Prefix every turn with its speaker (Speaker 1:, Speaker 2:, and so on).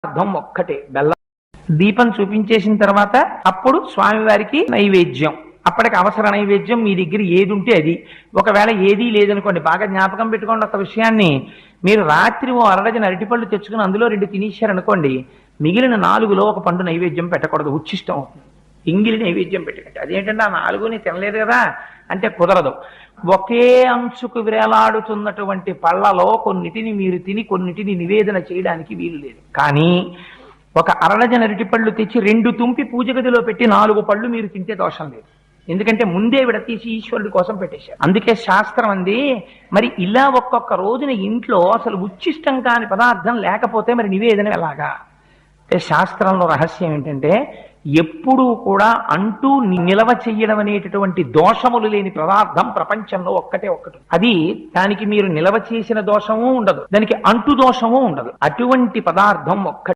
Speaker 1: అర్థం ఒక్కటే బెల్లం. దీపం చూపించేసిన తర్వాత అప్పుడు స్వామివారికి నైవేద్యం. అప్పటికి అవసర నైవేద్యం మీ దగ్గర ఏది ఉంటే అది. ఒకవేళ ఏదీ లేదనుకోండి, బాగా జ్ఞాపకం పెట్టుకోండి ఒక విషయాన్ని. మీరు రాత్రి ఓ అరడజన అరటిపళ్ళు తెచ్చుకుని అందులో 2 తినేశారనుకోండి, మిగిలిన 4లో ఒక పండు నైవేద్యం పెట్టకూడదు, ఉచ్చిష్టం అవుతుంది. ఎంగిలి నైవేద్యం పెట్టకండి. అదేంటంటే ఆ 4ని తినలేదు కదా అంటే కుదరదు. ఒకే అంచుకు వేలాడుతున్నటువంటి పళ్ళలో కొన్నిటిని మీరు తిని కొన్నిటిని నివేదన చేయడానికి వీలు లేదు. కానీ ఒక అరడజన అరటిపళ్ళు తెచ్చి 2 తుంపి పూజ గదిలో పెట్టి 4 పళ్ళు మీరు తింటే దోషం లేదు. ఎందుకంటే ముందే విడతీసి ఈశ్వరుడి కోసం పెట్టేశారు. అందుకే శాస్త్రం అంది, మరి ఇలా ఒక్కొక్క రోజున ఇంట్లో అసలు ఉచ్చిష్టం కాని పదార్థం లేకపోతే మరి నివేదన ఎలాగా అంటే, శాస్త్రంలో రహస్యం ఏంటంటే ఎప్పుడూ కూడా అంటూ నిలవ చెయ్యడం అనేటటువంటి దోషములు లేని పదార్థం ప్రపంచంలో ఒక్కటే ఒక్కటి. అది దానికి మీరు నిలవ చేసిన దోషము ఉండదు, దానికి అంటు దోషము ఉండదు. అటువంటి పదార్థం ఒక్కటి.